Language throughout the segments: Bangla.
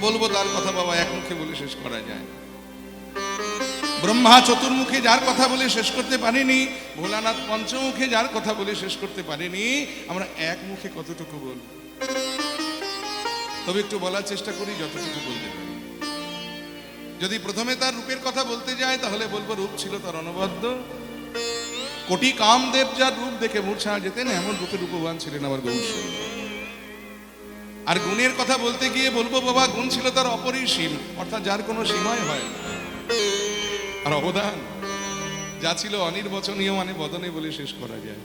বলবো তার কথা বাবা এক মুখে বলে শেষ করা যায়। ব্রহ্মা চতুর্মুখে যার কথা বলে শেষ করতে পারিনি, ভোলানাথ পঞ্চমুখে যার কথা বলে শেষ করতে পারিনি, আমরা এক মুখে কতটুকু বলবো? তবে একটু বলার চেষ্টা করি যতটুকু বলতে পারি। যদি প্রথমে তার রূপের কথা বলতে যায় তাহলে বলবো রূপ ছিল তার অনবদ্য। কোটি কামদেব যার রূপ দেখে মূর্ছা যেতেন এমন রূপের রূপবান ছিলেন আমার গৌরসুন্দর। আর গুণের কথা বলতে গিয়ে বলবো বাবা গুণ ছিল তার অপরিসীম, অর্থাৎ যার কোনো সীমাই হয় না। আর অবদান যা ছিল অনির্বচনীয়, মানে বদনে বলে শেষ করা যায়।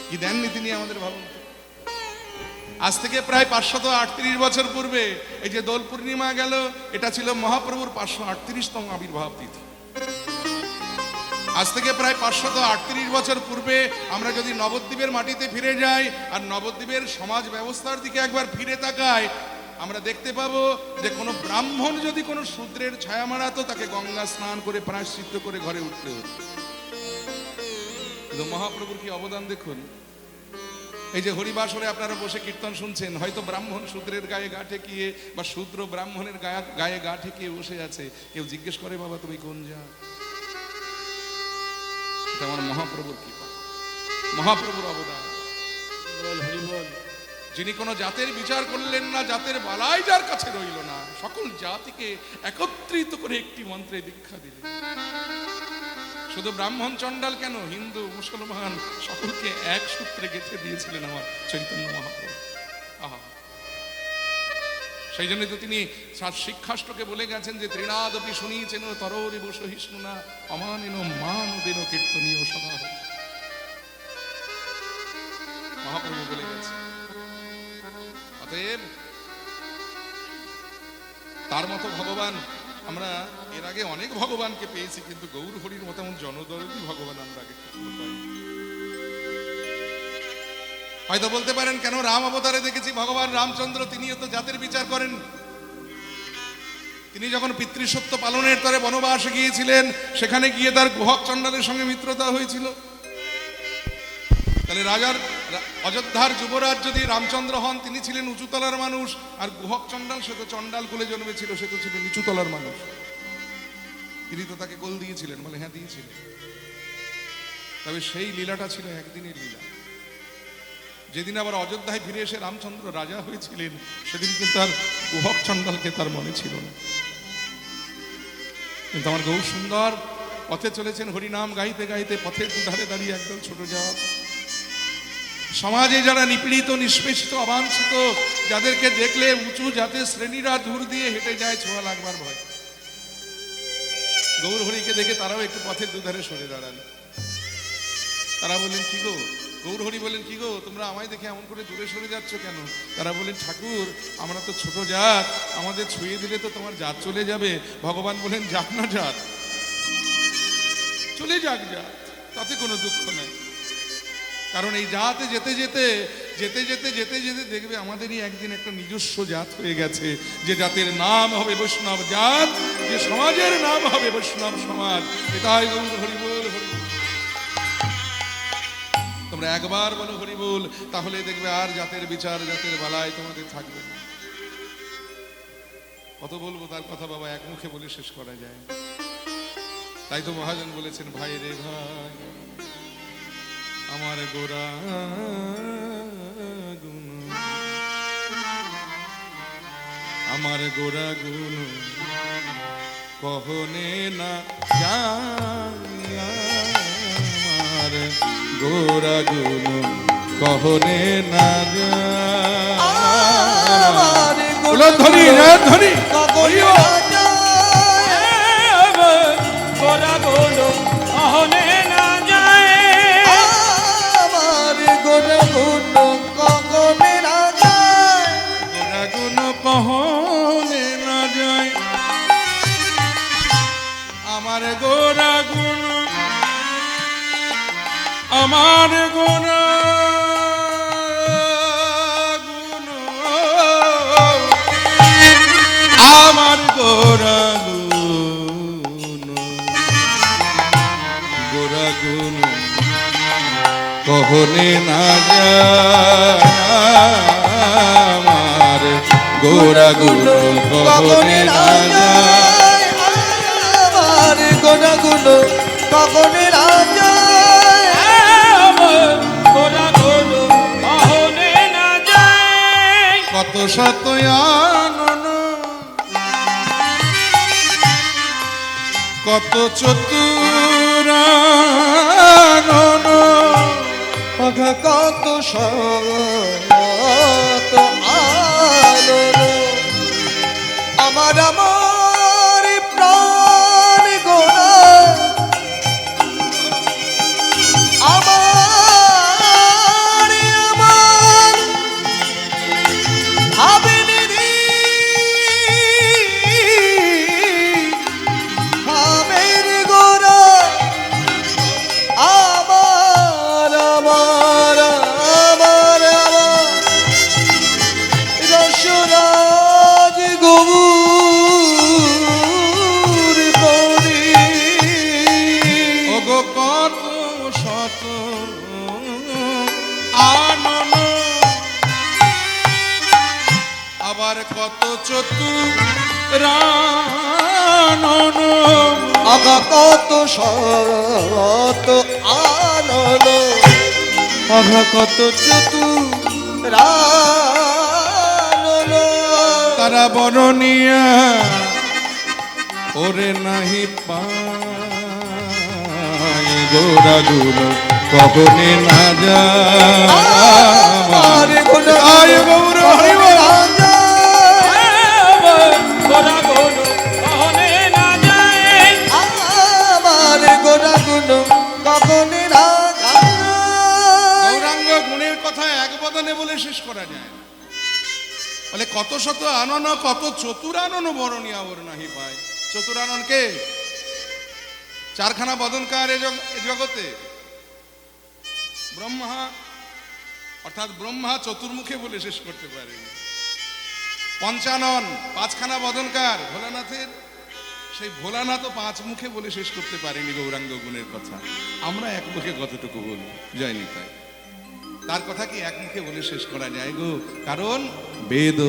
কি দেননি তিনি আমাদের, ভাবুন। আজ থেকে প্রায় 538 বছর পূর্বে এই যে দোল পূর্ণিমা গেল, এটা ছিল মহাপ্রভুর 538তম আবির্ভাব তিথি। আজ থেকে প্রায় 538 বছর পূর্বে আমরা যদি নবদ্বীপের মাটিতে ফিরে যাই আর নবদ্বীপের সমাজ ব্যবস্থার দিকে একবার ফিরে তাকাই, আমরা দেখতে পাবো যে কোনো ব্রাহ্মণ যদি কোনো শূদ্রের ছায়া মারাতো তাকে গঙ্গা স্নান করে প্রায়শ্চিত্ত করে ঘরে উঠতে হতো। কিন্তু মহাপ্রভুর কি অবদান দেখুন। এই যে হরিবাসরে আপনারা বসে কীর্তন শুনছেন, হয়তো ব্রাহ্মণ শূদ্রের গায়ে গা ঠেকিয়ে বা শূদ্র ব্রাহ্মণের গায়ে গা ঠেকিয়ে বসে আছে, কেউ জিজ্ঞেস করে বাবা তুমি কোন জাত? এটা আমার মহাপ্রভুর কৃপা, মহাপ্রভুর অবদান। যিনি কোনো জাতের বিচার করলেন না, জাতের বালাই যার কাছে রইল না, সকল জাতিকে একত্রিত করে একটি মন্ত্রে দীক্ষা দিলেন। শুধু ব্রাহ্মণ চণ্ডাল কেন, হিন্দু মুসলমান সকলকে এক সূত্রে গেঁথে দিয়েছিলেন আমার চৈতন্য মহাপ্রভু। আহা, সেই জন্য তো তিনি শিক্ষাষ্টকে বলে গেছেন যে ত্রিনাদপি শুনিয়েছেন তররিব সহিষ্ণুনা অমানিন মানদেন কীর্তনীয় সদা। মহাপ্রভু বলে গেছে। অতএব তার মতো ভগবান আমরা এর আগে অনেক ভগবানকে পেয়েছি, কিন্তু গৌর হরির মতো এমন জনদরদী ভগবান আমরা আগে পাই। হয়তো বলতে পারেন কেন রাম অবতারে দেখেছি ভগবান রামচন্দ্র, তিনিও তো জাতের বিচার করেন। তিনি যখন পিতৃসত্য পালনের তরে বনবাসে গিয়েছিলেন, সেখানে গিয়ে তার গুহক চণ্ডালের সঙ্গে মিত্রতা হয়েছিল। তাহলে রাজার অযোধ্যার যুবরাজ যদি রামচন্দ্র হন, তিনি ছিলেন উঁচুতলার মানুষ, আর গুহক চণ্ডাল সে তো চণ্ডাল কুলে জন্মেছিল, সে তো ছিল নিচুতলার মানুষ। তিনি তো তাকে গোল দিয়েছিলেন, বলে হ্যাঁ দিয়েছিলেন। তবে সেই লীলাটা ছিল একদিনের লীলা। যেদিন আবার অযোধ্যায় ফিরে এসে রামচন্দ্র রাজা হয়েছিলেন, সেদিন কিন্তু আর গুহক চণ্ডালকে তার মনে ছিল না। কিন্তু আমার গৌর সুন্দর পথে চলেছেন হরিনাম গাইতে গাইতে, পথের দুধারে দাঁড়িয়ে একদম ছোট জাত। সমাজে যারা নিপীড়িত, নিষ্পেষিত, অবাঞ্ছিত, যাদেরকে দেখলে উঁচু জাতের শ্রেণীরা দূর দিয়ে হেঁটে যায় ছোঁয়া লাগবার ভয়, গৌর হরিকে দেখে তারাও একটু পথের দুধারে সরে দাঁড়ান। তারা বললেন কি গো, গৌর হরি বলেন কি গো, তোমরা আমায় দেখে এমন করে দূরে সরে যাচ্ছ কেন? তারা বলেন ঠাকুর আমরা তো ছোট জাত, আমাদের ছুঁয়ে দিলে তো তোমার জাত চলে যাবে। ভগবান বলেন যাক না জাত, চলে যাক জাত, তাতে কোনো দুঃখ নাই। কারণ এই জাতে যেতে যেতে যেতে যেতে যেতে যেতে দেখবে আমাদেরই একদিন একটা নিজস্ব জাত হয়ে গেছে, যে জাতের নাম হবে বৈষ্ণব জাত, যে সমাজের নাম হবে বৈষ্ণব সমাজ। এটাই গৌর হরি বল, হরি বল। তোমরা একবার বলো হরি বল, তাহলে দেখবে আর জাতের বিচার, জাতের বালাই তোমাদের থাকবে না। কত বলবো তার কথা বাবা, এক মুখে বলে শেষ করা যায়। তাই তো মহাজন বলেছেন ভাই রে ভাই আমার গোরা গুণ, আমার গোরা গুণ কহনে না যায়, আমার গোরা গুণ কহনে না যায়। ধনী ধনী গোরা গুণ কহনে না যায়, আমার গোরা গুণ কহনে না যায়, গোরা গুণ কহনে না যায়, আমার গোরা গুণ, আমার গোরা গুণ, আমার গোরা গুণ, গোরা গুণ কহনে না যায়, আমার গোড়াগুলো কখনে না যায়। আমার গোড়াগুলো কখনে না যায়। আমার গোড়াগুলো কখনে না যায়। কত শত আনন, কত চতুরানন, কত শত আলোর আমার আমার প্রাণ গোড়া, আমার আমার হাবিলি হামের গোড়া, আমার আমার আমার আমার রসরাজ গৌর পরি। ওগো কত শত আনন, আবার কত চতুরানন, আগা কত শত আনন, আগা কত চতুরানন। তারা বরণিয়া ওরে নাহি পায়, গোড়াগুলো কখনে না যায়। আমার আয় গৌর হরি বল। আমার গোড়াগুলো কখনে না যায়। আমার গোড়াগুলো কখনে না যায়। গৌরাঙ্গ গুণের কথা এক বদনে বলে শেষ করা যায় না। বলে কত শত আনন, কত চতুরানন বরণিয়া ওর নাহি পায়। চতুরানন কে? চারখানা বদনকার এ জগতে। ব্রহ্মা, অর্থাৎ ব্রহ্মা চতুর্মুখে বলে শেষ করতে পারেনি। পঞ্চানন, পাঁচখানা বদনকার ভোলানাথের, সেই ভোলানাথ পাঁচ মুখে বলে শেষ করতে পারেনি গৌরাঙ্গ গুণের কথা। আমরা এক মুখে কতটুকু বলি, জয় নিতাই। তার কথা কি এক মুখে বলে শেষ করা যায় গো? কারণ বেদ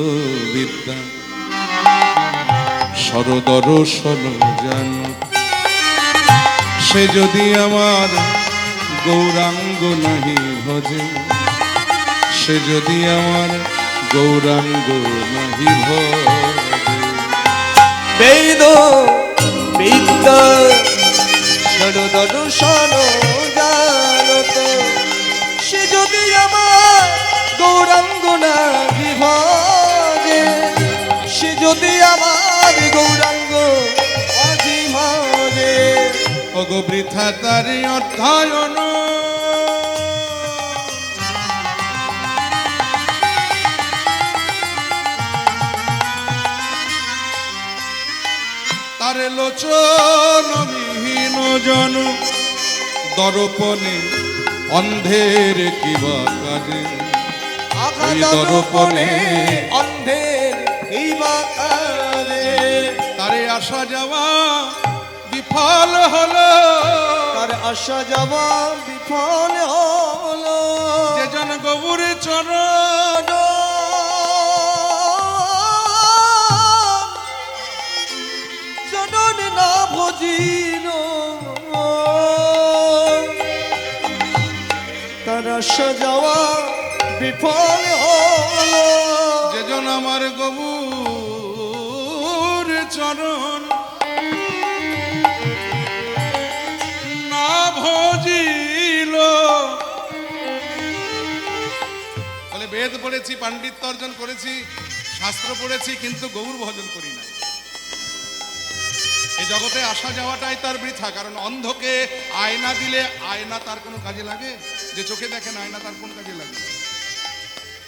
বিদ্যা সরদর্শন জান, সে যদি আমার গৌরাঙ্গ নাহি ভজে, সে যদি আমার গৌরাঙ্গ নাহি ভজে। বেদ বিদ্যা সরদর্শন জানত, সে যদি আমার গৌরাঙ্গ নাহি ভজে, সে যদি আমার গৌরাঙ্গ নাহি ভজে। ওগো বৃথা তারি অধ্যয়ন, তারে লোচন বিহীন জন, দর্পণে অন্ধের কিবা কাজে। ওই দর্পণে অন্ধের এই বাকারে, তারে আসা যাওয়া বিফল হলো, তার আশা যাওয়া বিফল হলো। যে জন গৌর চরণ জনন না ভজিল, তার আশা যাওয়া বিফল হলো। যে জন আমার গৌর চরণ না ভজিল। বলে বেদ পড়েছি, পাণ্ডিত্য অর্জন করেছি, শাস্ত্র পড়েছি, কিন্তু গৌর ভজন করি না। এই জগতে আসা যাওয়াটাই তার বৃথা। কারণ অন্ধকে আয়না দিলে আয়না তার কোনো কাজে লাগে? যে চোখে দেখেন আয়না তার কোন কাজে লাগে?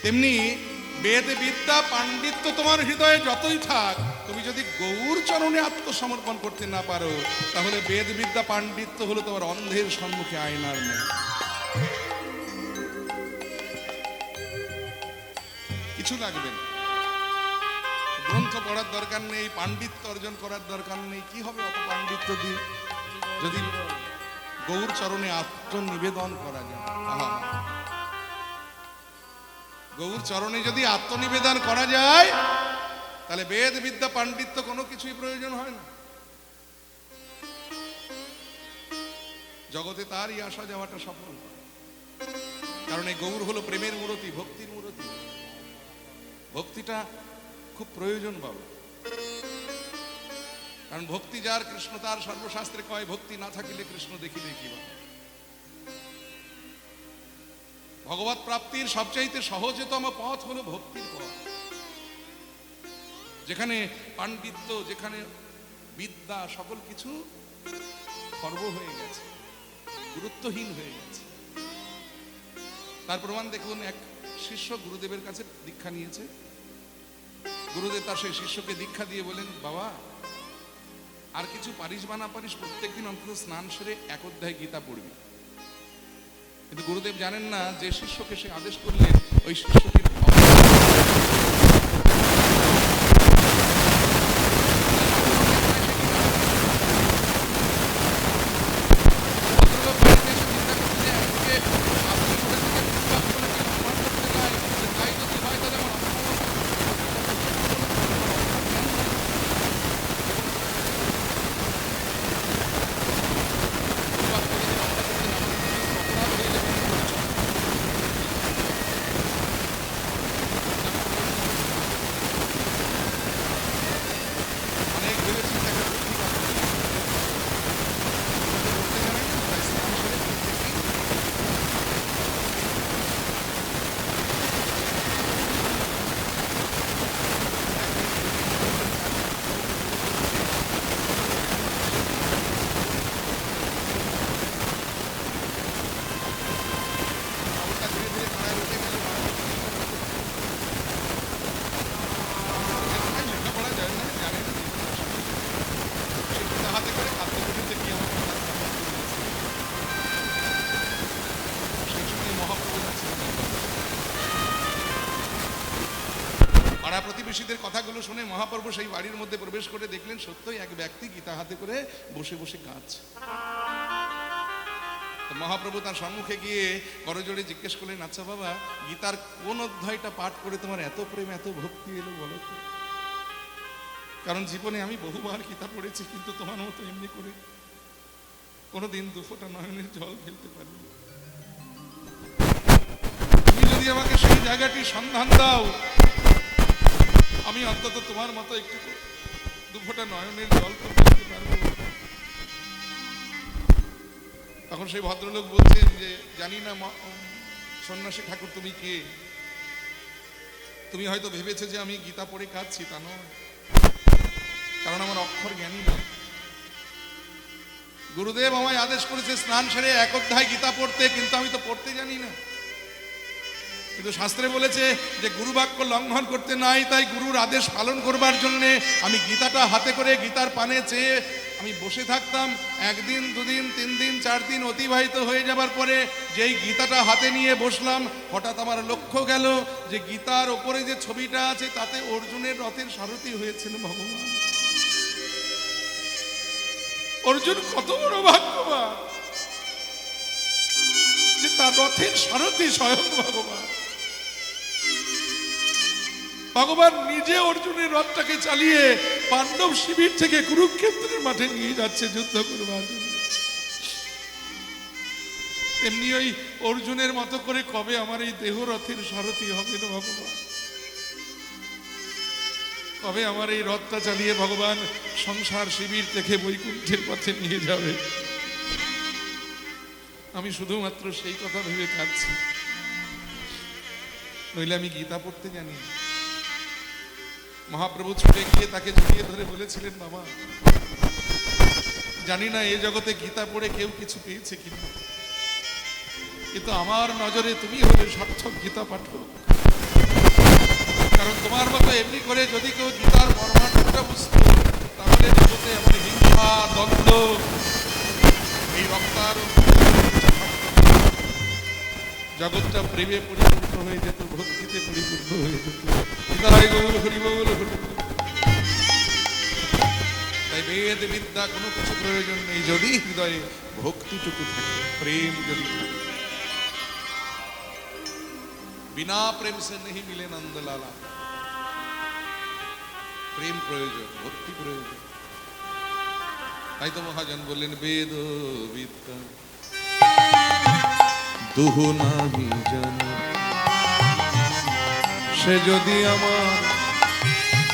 তেমনি বেদ বিদ্যা পাণ্ডিত্য তোমার হৃদয়ে যতই থাক, তুমি যদি গৌর চরণে আত্মসমর্পণ করতে না পারো, তাহলে বেদ বিদ্যা পাণ্ডিত্য হলো তোমার অন্ধের সম্মুখে আয়নার নেই। কিছু লাগবে না, গ্রন্থ পড়ার দরকার নেই, পাণ্ডিত্য অর্জন করার দরকার নেই। কি হবে অত পাণ্ডিত্য দিয়ে যদি গৌর চরণে আত্মনিবেদন করা যায়? আহা, গৌর চরণে যদি আত্মনিবেদন করা যায়, তাহলে বেদ বিদ্যা পাণ্ডিত্য কোনো কিছুই প্রয়োজন হয় না। জগতে তারই আসা যাওয়াটা সফল, কারণ এই গৌর হলো প্রেমের মূরতি, ভক্তির মূরতি। ভক্তিটা খুব প্রয়োজন বাবা, কারণ ভক্তি যার কৃষ্ণ তার, সর্বশাস্ত্রে কয় ভক্তি না থাকিলে কৃষ্ণ দেখিলে কি বা। ভগবত প্রাপ্তির সবচাইতে সহজতম পথ হলো ভক্তির পথ, যেখানে পাণ্ডিত্য, যেখানে বিদ্যা, সকল কিছু খর্ব হয়ে গেছে, গুরুত্বহীন হয়ে গেছে। তার প্রমাণ দেখুন, এক শিষ্য গুরুদেবের কাছে দীক্ষা নিয়েছে। গুরুদেব তার সেই শিষ্যকে দীক্ষা দিয়ে বলেন, বাবা আর কিছু পারিস বা না পারিস, প্রত্যেকদিন অন্তত স্নান সেরে এক অধ্যায় গীতা পড়বি। কিন্তু গুরুদেব জানেন না যে শিষ্যকে সে আদেশ করলেন ওই শিষ্যকে প্রতিবেশীদের কথাগুলো শুনে মহাপ্রভু সেই বাড়ির মধ্যে প্রবেশ করে দেখলেন সত্যই এক ব্যক্তি গীতা হাতে করে বসে বসে কাঁদছে। মহাপ্রভু তার সম্মুখে গিয়ে করজোড়ে জিজ্ঞেস করলেন, আচ্ছা বাবা, গীতার কোন অধ্যায়টা পাঠ করে তোমার এত প্রেম, এত ভক্তি এলো বলো তো? কারণ জীবনে আমি বহুবার গীতা পড়েছি, কিন্তু তোমার মতো এমনি করে কোনোদিন দুফোঁটা নয়নের জল ফেলতে পারিনি। তুমি যদি আমাকে সেই জায়গাটি সন্ধান দাও, আমি অন্তত তোমার মতো একটু দুফোঁটা নয়নের জল তো ফেলতে পারবো। তখন সেই ভদ্রলোক বলছেন যে, জানি না সন্ন্যাসী ঠাকুর তুমি কে, তুমি হয়তো ভেবেছো যে আমি গীতা পড়ে কাঁদছি, তা নয়, কারণ আমার অক্ষর জ্ঞানী নয়। গুরুদেব আমায় আদেশ করেছে স্নান সেরে এক অধ্যায় গীতা পড়তে, কিন্তু আমি তো পড়তে জানি না। কিন্তু শাস্ত্রে বলেছে যে গুরু বাক্য লঙ্ঘন করতে নাই, তাই গুরুর আদেশ পালন করবার জন্য আমি গীতাটা হাতে করে গীতার পানে চেয়ে আমি বসে থাকতাম। একদিন, দুদিন, 3 দিন, 4 দিন অতিবাহিত হয়ে যাবার পরে যেই গীতাটা হাতে নিয়ে বসলাম, হঠাৎ আমার লক্ষ্য গেল যে গীতার ওপরে যে ছবিটা আছে তাতে অর্জুনের রথের সারথি হয়েছিল ভগবান। অর্জুন কত বড় ভাগ্যবান যে তার রথের সারথি স্বয়ং ভগবান। ভগবান নিজে অর্জুনের রথটাকে চালিয়ে পাণ্ডব শিবির থেকে কুরুক্ষেত্রের মাঠে নিয়ে যাচ্ছে যুদ্ধ করবার জন্য। তেমনি ওই অর্জুনের মতো করে কবে আমার এই দেহ রথের সারথি হবে না ভগবান? কবে আমার এই রথটা চালিয়ে ভগবান সংসার শিবির থেকে বৈকুণ্ঠের পথে নিয়ে যাবে? আমি শুধুমাত্র সেই কথা ভেবে কাঁদছি, নইলে আমি গীতা পড়তে জানি। মহাপ্রভু ছুটে গিয়ে তাকে জড়িয়ে ধরে বলেছিলেন, বাবা জানি না এই জগতে গীতা পড়ে কেউ কিছু পেয়েছে কিনা, কিন্তু আমার নজরে তুমি হলে সার্থক গীতা পাঠক। কারণ তোমার মতো এমনি করে যদি কেউ গীতার মর্মার্থটা বুঝতো, তাহলে জগতে এমন হিংসা, দ্বন্দ্ব, এই রক্তার জগৎটা প্রেমে পরিপূর্ণ হয়ে যেত, ভক্তিতে পরিপূর্ণ হয়ে যেত। তাই বেদ বিদ্যা কোনো কিছু প্রয়োজন নেই, যদি হৃদয়ে ভক্তিটুকু থাকে, প্রেম যদি থাকে। বিনা প্রেম সে নেই মিলে নন্দলালা। প্রেম প্রয়োজন, ভক্তি প্রয়োজন। তাই তো মহাজন বললেন বেদ বিদ্যা দুহু নাহি জানে, সে যদি আমার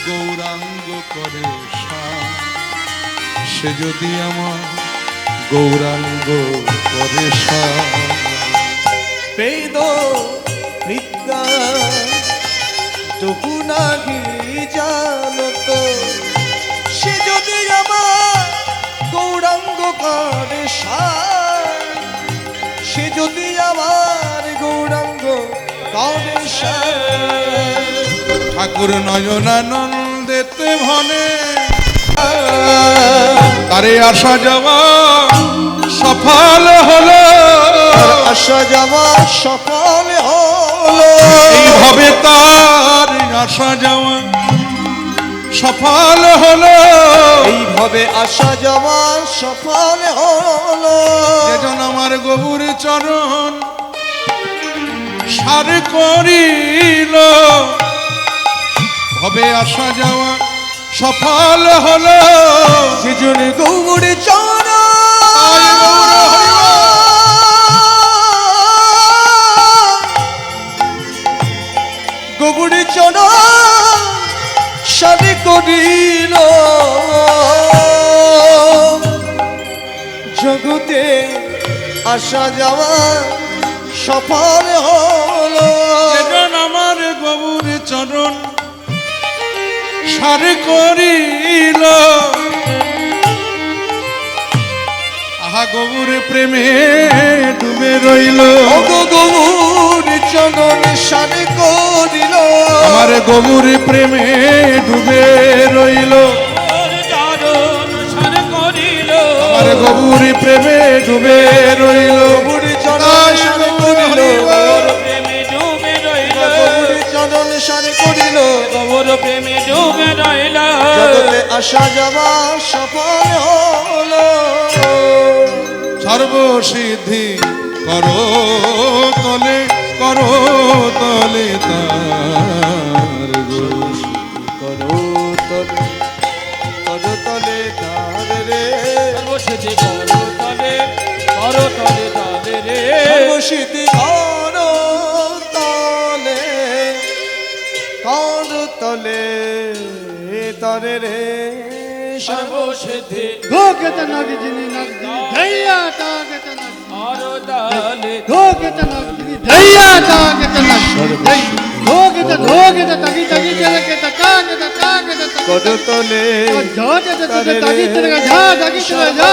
গৌরাঙ্গ করে সান, সে যদি আমার গৌরাঙ্গ করে সান। বেদ বিদ্যা তবু নাহি জানত, সে যদি আমার গৌরাঙ্গ করে সান, সে যদি আমার গৌরাঙ্গ করে সান। ঠাকুর নয়নানন্দেতে ভনে তারে আসা যাওয়া সফল হলো, আসা যাওয়া সফল হলো, এইভাবে তার আসা যাওয়া সফল হলো। এইভাবে আসা যাওয়া সফল হলো। যেজন আমার গৌর চরণ সার করিল, ভবে আসা যাওয়া সফল হলো। যেজন গৌর চরণ গৌর চরণ সার করিল, জগতে আসা যাওয়া সফল হলো। যেজন আমার গৌর চরণ সার করিল, আহা গৌর প্রেমে ডুবে রইল। গৌর চরণ সার করিল, আমার গৌর প্রেমে ডুবে রইল। আমার গৌর প্রেমে ডুবে রইল। গৌর চরণ সার করিল, প্রেমে ডুবে রইল, গৌর চরণ সার করিল, গৌর প্রেমে ডুবে রইল। জগতে আসা যাওয়া সফল হলো। সর্বসিদ্ধি করো তলে, করো তলে তার গো। করো তলে, করো তলে তার রে, সর্বসিদ্ধি করো তলে, করো তলে তলে রে। সর্বসিদ্ধি করো তলে, করো তলে তরে রে। সর্বসিদ্ধি Go get the nagini nagini dhaya ta get the nagini করো তলে, go get the nagini dhaya ta get the nagini go get the tagi tagi jala get the ta get the ta get the ta করো তলে jo get the tagi tega ja tagi tega ja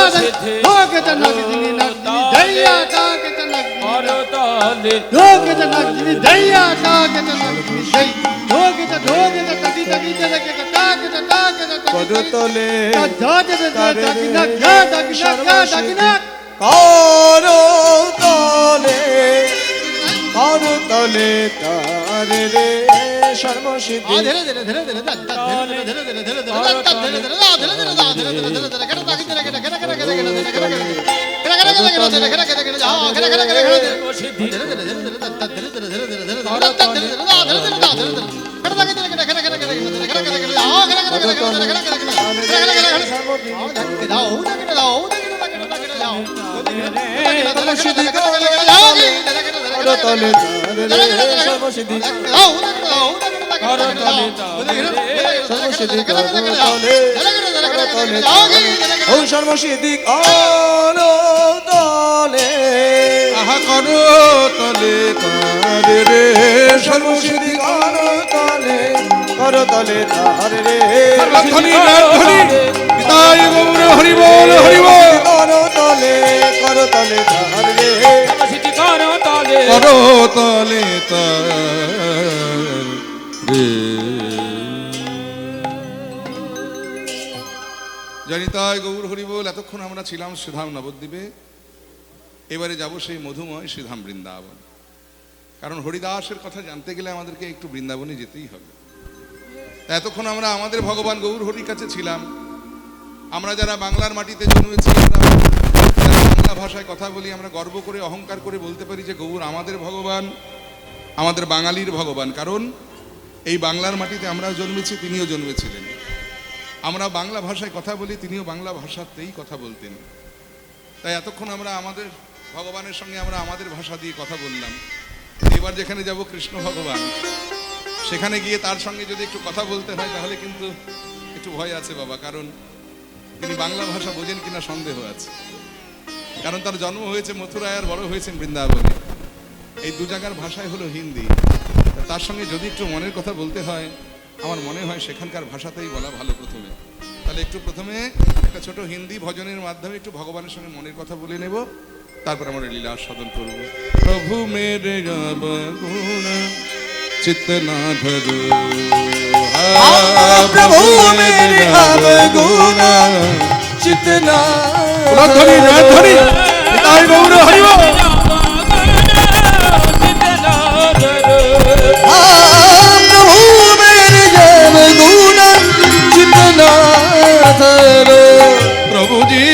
go get the nagini nagini dhaya ta get the nagini করো তলে, go get the nagini dhaya ta get the nagini dhai go get the tagi tagi jala get the ta get the ta get the করো তলে jo get the tagi nag ja tagi nag করো তলে, করো তলে তার রে। সর্বসিদ্ধি ধীরে ধীরে ধীরে ধীরে ধীরে ধীরে ধীরে করো তলে তার রে। সর্বসিদ্ধি করো তলে তলে রে। সর্বসিদ্ধি করো তলে, করো তলে তারে। ও সর্বসিদ্ধি করো তলে, আহা করো তলে তার রে। সর্বসিদ্ধি করো তলে, করো তলে তার রে। ধ্বনি ধ্বনি পিতায় গৌর হরি বল হরি বল। করো তলে, করো তলে তার রে। সর্বসিদ্ধি করো তলে, করো তলে তার রে। জানি তাই গৌর হরি বল। এতক্ষণ আমরা ছিলাম শ্রীধাম নবদ্বীপে, এবারে যাব সেই মধুময় শ্রীধাম বৃন্দাবন। কারণ হরিদাসের কথা জানতে গেলে আমাদেরকে একটু বৃন্দাবনে যেতেই হবে। এতক্ষণ আমরা আমাদের ভগবান গৌর হরির কাছে ছিলাম। আমরা যারা বাংলার মাটিতে জন্মেছি, আমরা যারা বাংলা ভাষায় কথা বলি, আমরা গর্ব করে অহংকার করে বলতে পারি যে গৌর আমাদের ভগবান, আমাদের বাঙালির ভগবান। কারণ এই বাংলার মাটিতে আমরাও জন্মেছি, তিনিও জন্মেছিলেন। আমরা বাংলা ভাষায় কথা বলি, তিনিও বাংলা ভাষাতেই কথা বলতেন। তাই এতক্ষণ আমরা আমাদের ভগবানের সঙ্গে আমরা আমাদের ভাষা দিয়ে কথা বললাম। এবার যেখানে যাব কৃষ্ণ ভগবান, সেখানে গিয়ে তার সঙ্গে যদি একটু কথা বলতে হয় তাহলে কিন্তু একটু ভয় আছে বাবা, কারণ তিনি বাংলা ভাষা বোঝেন কিনা সন্দেহ আছে। কারণ তার জন্ম হয়েছে মথুরায় আর বড় হয়েছেন বৃন্দাবনে। এই দু জায়গার ভাষায় হলো হিন্দি। তার সঙ্গে যদি একটু মনের কথা বলতে হয়, আমার মনে হয় সেখানকার ভাষাতেই বলা ভালো প্রথমে। তাহলে একটু প্রথমে একটা ছোট হিন্দি ভজনের মাধ্যমে একটু ভগবানের সঙ্গে মনের কথা বলে নেব, তারপর আমরা লীলা আস্বাদন করব। প্রভু মেরে গুণ চিত্ত না ধরো, প্রভু মেরে গুণ চিত্ত না ধরি তাই গৌর হরি বল। প্রভু মেরে গুণ চিত্ত না ধরো। প্রভুজি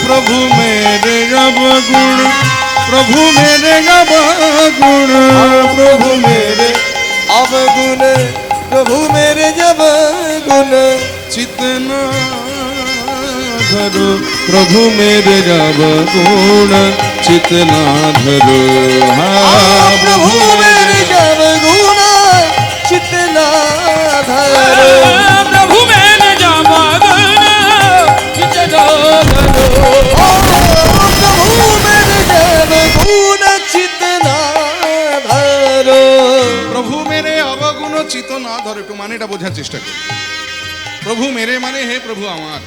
प्रभु मेरे अवगुण, प्रभु मेरे अवगुण, प्रभु मेरे अवगुण चित्त न धरो। प्रभु मेरे अवगुण चित्त न धरो। प्रभु मेरे अवगुण चित्त न धरो। प्रभु मेरे अवगुण चित्त न धरो। प्रभु मेरे अवगुण चित्त ना धरो, একটু মানেটা বোঝার চেষ্টা করি। প্রভু মেরে মানে হে প্রভু আমার,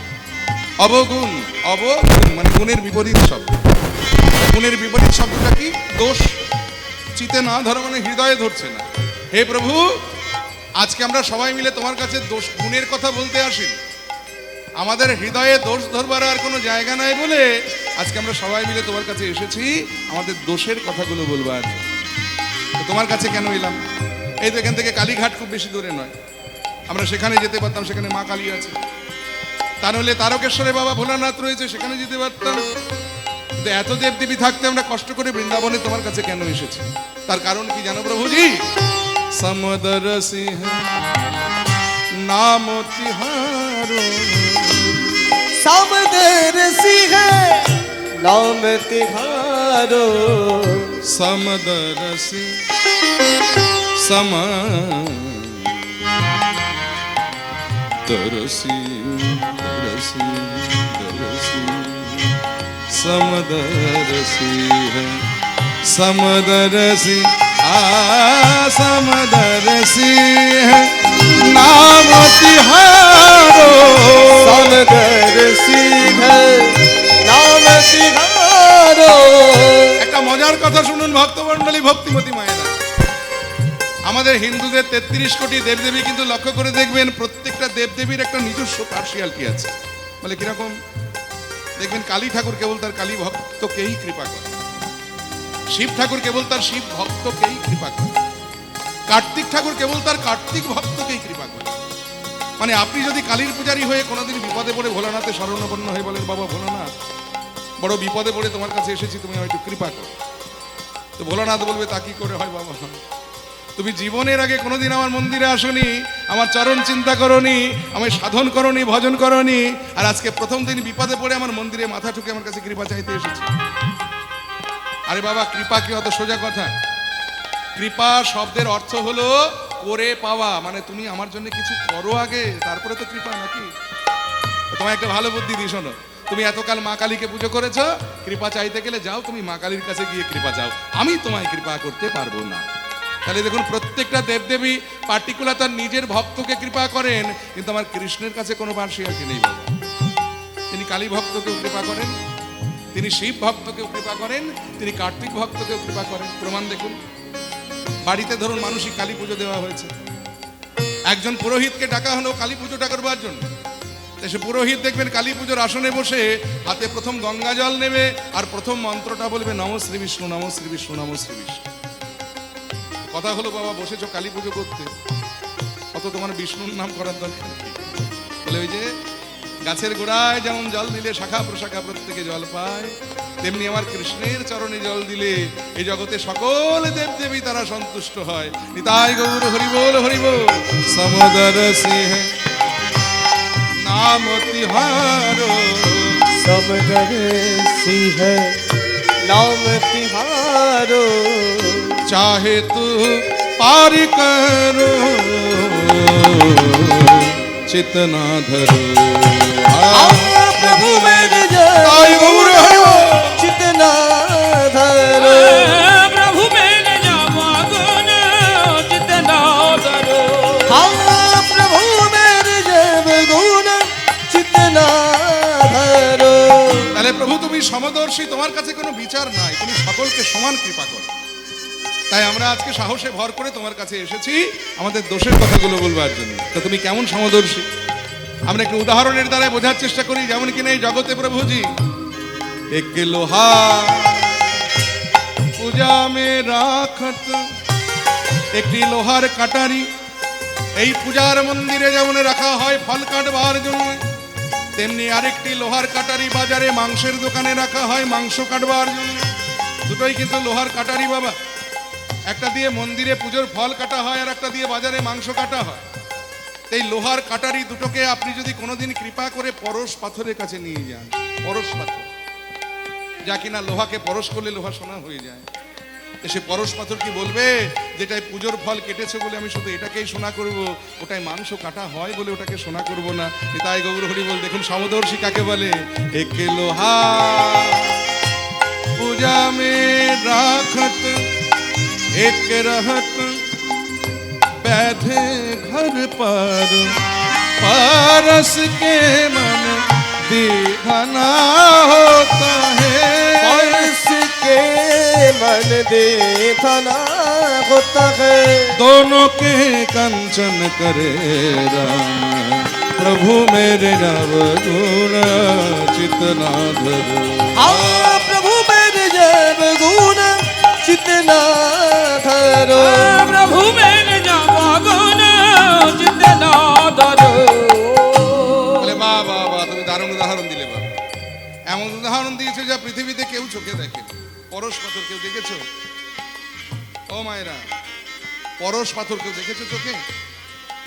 অবগুণ, অবগুণ মানে গুণের বিপরীত শব্দ। গুণের বিপরীত শব্দটা কি? দোষ। চিতে না ধরো মানে হৃদয়ে ধরছে না। হে প্রভু, আজকে আমরা সবাই মিলে তোমার কাছে দোষ গুণের কথা বলতে আসি। আমাদের হৃদয়ে দোষ ধরবার আর কোনো জায়গা নাই বলে আজকে আমরা সবাই মিলে তোমার কাছে এসেছি আমাদের দোষের কথাগুলো বলবার। তো তোমার কাছে কেন এলাম? এই তো এখান থেকে কালীঘাট খুব বেশি দূরে নয়, আমরা সেখানে যেতে পারতাম, সেখানে মা কালী আছে। তা নইলে তারকেশ্বরে বাবা ভোলানাথ রয়েছে, সেখানে যেতে পারতাম। কিন্তু এত দেবদেবী থাকতে আমরা কষ্ট করে বৃন্দাবনে তোমার কাছে কেন এসেছি? তার কারণ কি জানো প্রভুজি? সমদর সিংহ নাম তিহারো, समदर सिंह नाम तिहारो। समदर सिंह सम दरसी दरसी दरसी समदरसी है समदरसी समदरसी है नाम तिहारो। समदरसी है नाम तिहारो। একটা মজার কথা শুনুন ভক্তমণ্ডলী, ভক্তিমতী মায়েরা। আমাদের হিন্দুদের ৩৩ কোটি দেবদেবী, কিন্তু লক্ষ্য করে দেখবেন প্রত্যেকটা দেবদেবীর একটা নিজস্ব পার্সিয়ালিটি আছে। বলে কিরকম? দেখবেন কালী ঠাকুর কেবল তার কালী ভক্তকেই কৃপা করে, শিব ঠাকুর কেবল তার শিব ভক্তকেই কৃপা করে, কার্তিক ঠাকুর কেবল তার কার্তিক ভক্তকেই কৃপা করে। মানে আপনি যদি কালীর পূজারী হয়ে কোনোদিন বিপদে পড়ে ভোলানাথের শরণাপন্ন হয়ে বলেন, বাবা ভোলানাথ বড় বিপদে পড়ে তোমার কাছে এসেছি, তুমি হয়তো কৃপা করো, তো ভোলানাথ বলবে তা কি করে হয় বাবা? তুমি জীবনের আগে কোনোদিন আমার মন্দিরে আসনি, আমার চরণ চিন্তা করনি, আমায় সাধন করনি, ভজন করনি, আর আজকে প্রথম দিন বিপদে পড়ে আমার মন্দিরে মাথা ঠুকে আমার কাছে কৃপা চাইতে এসেছি। আরে বাবা, কৃপা কি অত সোজা কথা? কৃপা শব্দের অর্থ হলো করে পাওয়া, মানে তুমি আমার জন্য কিছু করো আগে, তারপরে তো কৃপা, নাকি? তোমায় একটা ভালো বুদ্ধি দিই, শোনো। তুমি এতকাল মা কালীকে পুজো করেছো, কৃপা চাইতে গেলে যাও তুমি মা কালীর কাছে গিয়ে কৃপা চাও, আমি তোমায় কৃপা করতে পারবো না। তাহলে দেখুন, প্রত্যেকটা দেবদেবী পার্টিকুলার তার নিজের ভক্তকে কৃপা করেন, কিন্তু আমার কৃষ্ণের কাছে কোনো পার্সিয়ালিটি নেই বাবা। তিনি কালী ভক্তকেও কৃপা করেন, তিনি শিব ভক্তকেও কৃপা করেন, তিনি কার্তিক ভক্তকেও কৃপা করেন। প্রমাণ দেখুন, বাড়িতে ধরুন মানুষই কালী পুজো দেওয়া হয়েছে, একজন পুরোহিতকে ডাকা হলো কালী পুজোটা করবার জন্য। সে পুরোহিত দেখবেন কালী পুজোর আসনে বসে হাতে প্রথম গঙ্গা জল নেবে আর প্রথম মন্ত্রটা বলবে নম শ্রী বিষ্ণু, নম শ্রী বিষ্ণু, নম শ্রী বিষ্ণু। কথা হলো, বাবা বসেছো কালী পুজো করতে, অত তোমার বিষ্ণুর নাম করার দরকার নেই। বলে ওই যে গাছের গোড়ায় যেমন জল দিলে শাখা প্রশাখা প্রত্যেকে জল পায়, তেমনি আমার কৃষ্ণের চরণে জল দিলে এই জগতে সকল দেবদেবী তারা সন্তুষ্ট হয়। নিতাই গৌর হরি বল, হরি বল। সমুদর সিংহ नाम तिहारो, समगर सिंह नाम तिहारो, चाहे तू पार करो चितना धरो। प्रभु मेरे ताई गौर हरि बोल। चितना धरो, प्रभु मेरे जामा गुण जितना धरो। प्रभु मेरे जब गुण चितना धरो। তাহলে প্রভু তুমি সমদর্শী, তোমার কাছে কোনো বিচার নাই, তুমি সকলকে সমান কৃপা করো। তাই আমরা আজকে সাহসে ভর করে তোমার কাছে এসেছি আমাদের দোষের কথাগুলো বলবার জন্য। তো তুমি কেমন সমদর্শী আমরা একটু উদাহরণের দ্বারা বোঝার চেষ্টা করি। যেমন কিনা এই জগতে প্রভুজি এক লোহা পূজা মে রাখত, একটি লোহার কাটারি এই পূজার মন্দিরে যেমন রাখা হয় ফল কাটবার জন্য, তেমনি আরেকটি লোহার কাটারি বাজারে মাংসের দোকানে রাখা হয় মাংস কাটবার জন্য। দুটোই কিন্তু লোহার কাটারি বাবা, একটা দিয়ে মন্দিরে পুজোর ফল কাটা হয় আর একটা দিয়ে বাজারে মাংস কাটা হয়। এই লোহার কাটারি দুটোকে আপনি যদি কোনোদিন কৃপা করে পরশ পাথরের কাছে নিয়ে যান, পরশ পাথর যা কিনা লোহাকে পরশ করলে লোহা সোনা হয়ে যায়, সে পরশ পাথর কি বলবে যেটাই পুজোর ফল কেটেছে বলে আমি শুধু এটাকেই সোনা করব, ওটাই মাংস কাটা হয় বলে ওটাকে সোনা করব না? তাই গৌর হরি বল। দেখুন সমদর্শী কাকে বলে। এক লোহা পূজা মে রাখত, एक रहत बैठे घर पर, पारस के मन दीवाना होता है, पारस के मन देखना होता है। दोनों के कंचन करे राम, प्रभु मेरे नव गुण चितना धरो। प्रभु मेरे जब गुण चितना धरो, प्रभु मेरे जामा गुण जितना धरो। বলে বাহ বাহ বাহ, তুমি দারুণ উদাহরণ দিলে বাবা। এমন উদাহরণ দিয়েছে যা পৃথিবীতে কেউ চোখে দেখে। পরশ পাথর কেউ দেখেছো? ও মায়েরা, পরশ পাথর কেউ দেখেছো চোখে?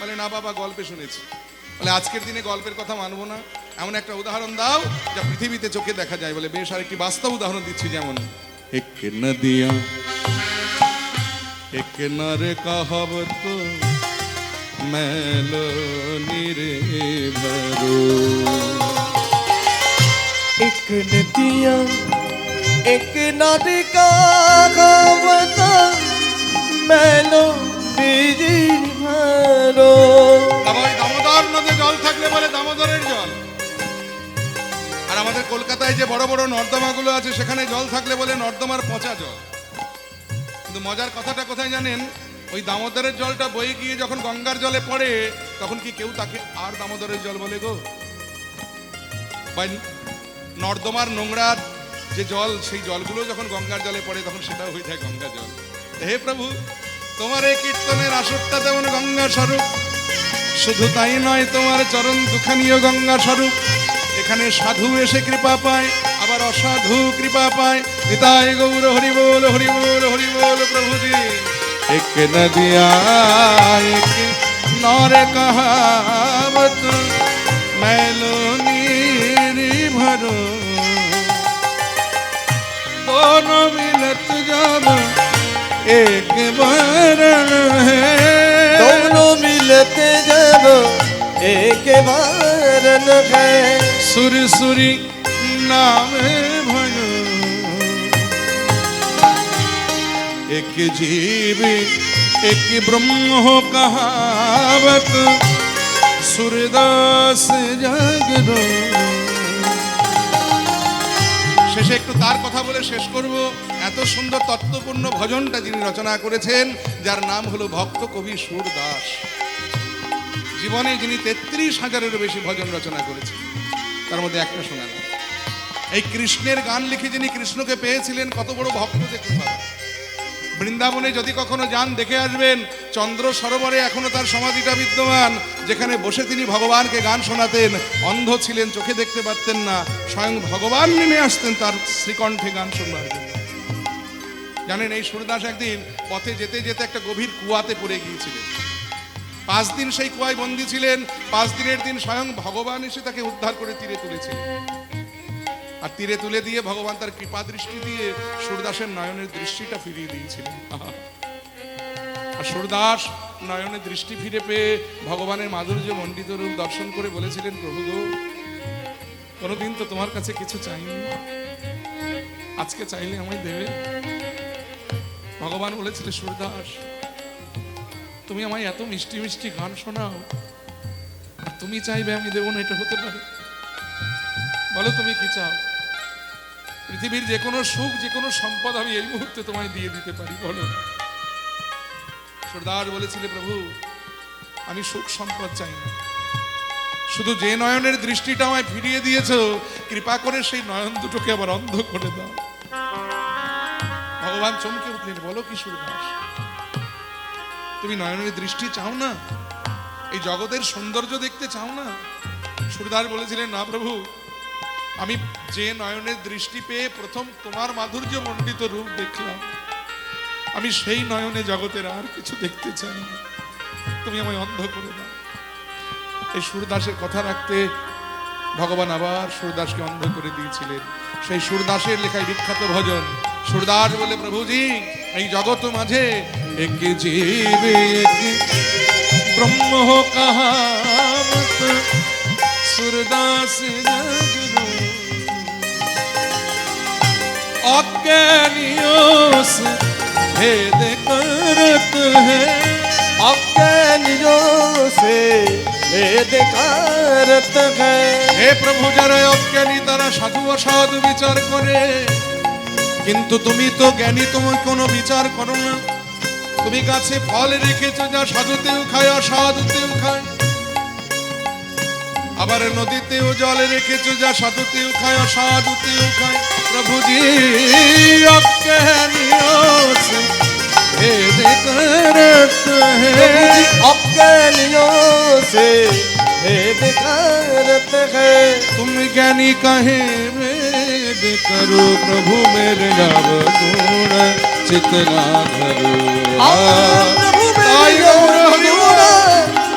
বলে না বাবা, গল্পে শুনেছি। বলে আজকের দিনে গল্পের কথা মানবো না, এমন একটা উদাহরণ দাও যা পৃথিবীতে চোখে দেখা যায়। বলে বেশ, আরেকটি বাস্তব উদাহরণ দিচ্ছি। যেমন এক নদিয়া এক নারে কহাবত মেলো নিরে ভরো, एक नदिया एक नदी का गावता मैलो बीजी भरो। বাবা ওই দামোদর নদে জল থাকলে বলে দামোদরের জল, আর আমাদের কলকাতায় যে বড় বড় নর্দমাগুলো আছে সেখানে জল থাকলে বলে নর্দমার পচা জল। কিন্তু মজার কথাটা কোথায় জানেন? ওই দামোদরের জলটা বয়ে গিয়ে যখন গঙ্গার জলে পড়ে তখন কি কেউ তাকে আর দামোদরের জল বলে গো? বা নর্দমার নোংরা যে জল, সেই জলগুলো যখন গঙ্গার জলে পড়ে তখন সেটা হয়ে যায় গঙ্গা জল। হে প্রভু, তোমার এই কীর্তনের আসরটা তেমন গঙ্গা স্বরূপ। শুধু তাই নয়, তোমার চরণ দুখানিও গঙ্গা স্বরূপ। এখানে সাধু এসে কৃপা পায়, আবার অসাধু কৃপা পায়। নিতাই গৌর হরি বল, হরি বল, হরি বল প্রভুজি। এক নদিয়া এক নর কহাবত मैलो नीरी भरो, दोनों मिलत जब एक बरन है, के जब एक बार न है सुरसुरी नाम भयो एक जीव एक ब्रह्म कहावत सूरदास जागरो। শেষে একটু তার কথা বলে শেষ করব। এত সুন্দর তত্ত্বপূর্ণ ভজনটা যিনি রচনা করেছেন, যার নাম হলো ভক্ত কবি সুরদাস। জীবনে যিনি 33,000-এরও বেশি ভজন রচনা করেছেন, তার মধ্যে একটা শোনালাম। এই কৃষ্ণের গান লিখে যিনি কৃষ্ণকে পেয়েছিলেন, কত বড় ভক্ত দেখতে পাবেন। বৃন্দাবনে যদি কখনো যান দেখে আসবেন, চন্দ্র সরোবরে এখনো তার সমাধিটা বিদ্যমান, যেখানে বসে তিনি ভগবানকে গান শোনাতেন। অন্ধ ছিলেন, চোখে দেখতে পারতেন না, স্বয়ং ভগবান নেমে আসতেন তার শ্রীকণ্ঠে গান শুনবার জন্য। জানেন, এই সুরদাস একদিন পথে যেতে যেতে একটা গভীর কুয়াতে পড়ে গিয়েছিলেন। 5 দিন সেই কুয়ায় বন্দী ছিলেন। 5 দিনের দিন স্বয়ং ভগবান এসে তাকে উদ্ধার করে তীরে তুলেছিলেন। আর তীরে তুলে দিয়ে ভগবান তার কৃপা দৃষ্টি দিয়ে সুরদাসের নয়নের দৃষ্টিটা ফিরিয়ে দিয়েছিলেন। আর সুরদাস নয়নের দৃষ্টি ফিরে পেয়ে ভগবানের মাধুর্য মণ্ডিত রূপ দর্শন করে বলেছিলেন, প্রভু গো, কোনোদিন তো তোমার কাছে কিছু চাইনি, আজকে চাইলে আমায় দেবে? ভগবান বলেছিলেন, সুরদাস, তুমি আমায় এত মিষ্টি মিষ্টি গান শোনাও, আর তুমি চাইবে আমি দেবো না? এটা হতে পারে? বলো তুমি কি চাও? পৃথিবীর যে কোনো সুখ, যে কোনো সম্পদ আমি এই মুহূর্তে তোমায় দিয়ে দিতে পারি, বলো। সুরদাস বলেছিল, প্রভু, আমি সুখ সম্পদ চাই না, শুধু যে নয়নের দৃষ্টিটা আমায় ফিরিয়ে দিয়েছো, কৃপা করে সেই নয়ন দুটোকে আবার অন্ধ করে দাও। ভগবান চমকে উঠলেন, বলো কি সুরদাস, তুমি নয়নের দৃষ্টি চাও না? এই জগতের সৌন্দর্য দেখতে চাও না? সুরদাস বলেছিলেন, না প্রভু, আমি যে নয়নের দৃষ্টি পেয়ে প্রথম তোমার মাধুর্য মণ্ডিত রূপ দেখলাম, আমি সেই নয়নে জগতের আর কিছু দেখতে চাই না, তুমি আমায় অন্ধ করে দাও। এই সুরদাসের কথা রাখতে ভগবান আবার সুরদাসকে অন্ধ করে দিয়েছিলেন। সেই সুরদাসের লেখায় বিখ্যাত ভজন। সুরদাস বলে, প্রভুজি, এই জগৎ মাঝে এক জীব এক ব্রহ্ম কহাবত सूरदास जागरो अज्ञानियों से भेद करत है अज्ञानियों से भेद करत है। हे प्रभु, যারা অজ্ঞানী তারা সাধু অসাধু বিচার করে, কিন্তু তুমি তো জ্ঞানী, তুমি কোনো বিচার করো না। তুমি গাছে ফল রেখেছো, যা সাধুতেও খায় অসাধুতেও খায়। আবার নদীতেও জল রেখেছো, যা সাধুতেও খায় অসাধুতেও খায়। প্রভুজি, অজ্ঞানিयों से भेद करत है अज्ञानियों से भेद करत है। तुम ज्ञानी कहे भेद करो, प्रभु मेरे नव गुण चितना धरो। प्रभु मेरे नव गुण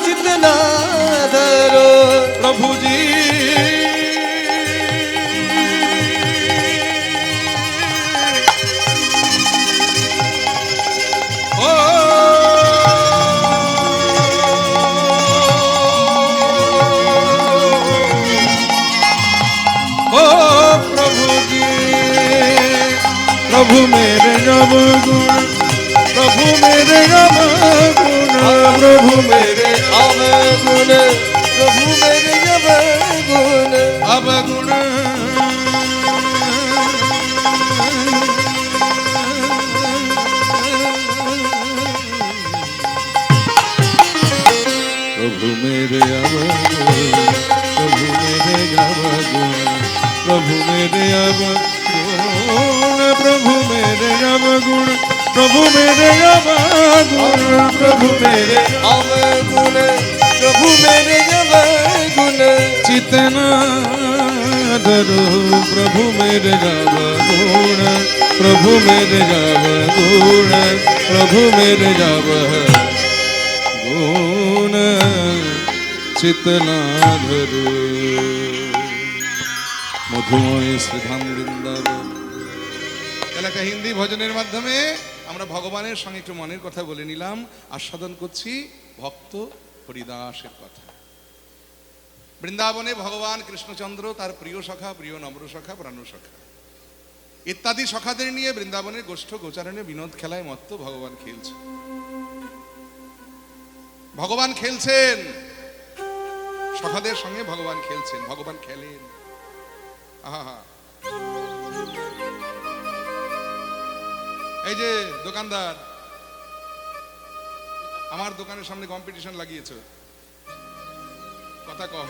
चितना धरो। प्रभु जी, प्रभु मेरे नव गुण, प्रभु मेरे नव गुण, प्रभु मेरे अवगुण, प्रभु मेरे अवगुण अवगुण। प्रभु मेरे अवगुण, प्रभु मेरे अवगुण, प्रभु मेरे अवगुण, प्रभु मेरे अवगुण, प्रभु मेरे अवगुण, प्रभु मेरे अवगुण, प्रभु मेरे अवगुण चितना धरो। प्रभु मेरे अवगुण, प्रभु मेरे अवगुण, प्रभु मेरे अवगुण चितना धरो। মধুময় শ্রীধাম বৃন্দাবন। তাহলে একটা হিন্দি ভজনের মাধ্যমে আমরা ভগবানের সঙ্গে একটু মনের কথা বলে নিলাম, আস্বাদন করছি ভক্ত হরিদাসের কথা। বৃন্দাবনে ভগবান কৃষ্ণচন্দ্র তার প্রিয় সখা, প্রিয় নম্র সখা, প্রাণ সখা ইত্যাদি সখাদের নিয়ে বৃন্দাবনের গোষ্ঠ গোচারণে বিনোদ খেলায় মত্ত ভগবান খেলছে। ভগবান খেলছেন, সখাদের সঙ্গে ভগবান খেলছেন, ভগবান খেলেন। আহা, এই যে দোকানদার, আমার দোকানের সামনে কম্পিটিশন লাগিয়েছে, কথা কম।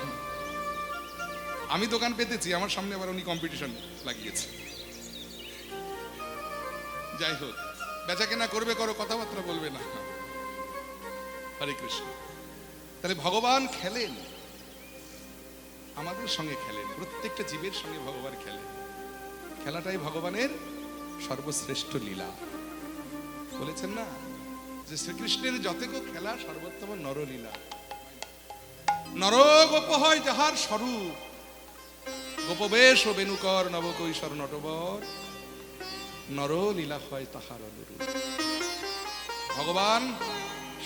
আমি দোকান পেতেছি, আমার সামনে আবার উনি কম্পিটিশন লাগিয়েছে। যাই হোক, বেচা কেনা করবে, করো, কথাবার্তা বলবে না। হরে কৃষ্ণ। তাহলে ভগবান খেলেন, আমাদের সঙ্গে খেলেন, প্রত্যেকটা জীবের সঙ্গে ভগবান খেলেন। খেলাটাই ভগবানের সর্বশ্রেষ্ঠ লীলা। বলেছেন না যে শ্রীকৃষ্ণের যতগো খেলা সর্বোত্তম নরলীলা। নর গোপ হয় যাহার স্বরূপ, গোপবেশ ও বেনুকর নবকৈশোর নটবর, নরলীলা হয় তাহার অনুরূপ। ভগবান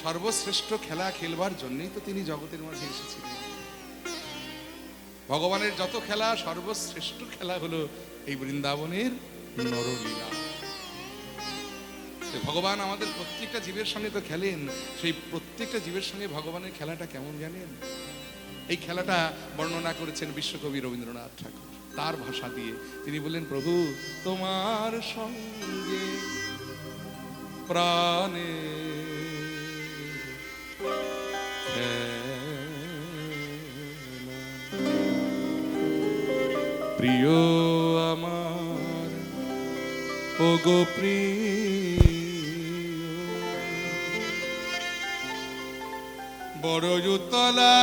সর্বশ্রেষ্ঠ খেলা খেলবার জন্যই তো তিনি জগতের মাঝে এসেছিলেন। ভগবানের যত খেলা, সর্বশ্রেষ্ঠ খেলা হলো এই বৃন্দাবনের নরলীলা। ভগবান আমাদের প্রত্যেকটা জীবের সঙ্গে তো খেলেন, সেই প্রত্যেকটা জীবের সঙ্গে ভগবানের খেলাটা কেমন জানেন? এই খেলাটা বর্ণনা করেছেন বিশ্বকবি রবীন্দ্রনাথ ঠাকুর তার ভাষা দিয়ে। তিনি বললেন, প্রভু তোমার সঙ্গে প্রাণে প্রিয় আমার ও গো প্রিয়, বড় উতলা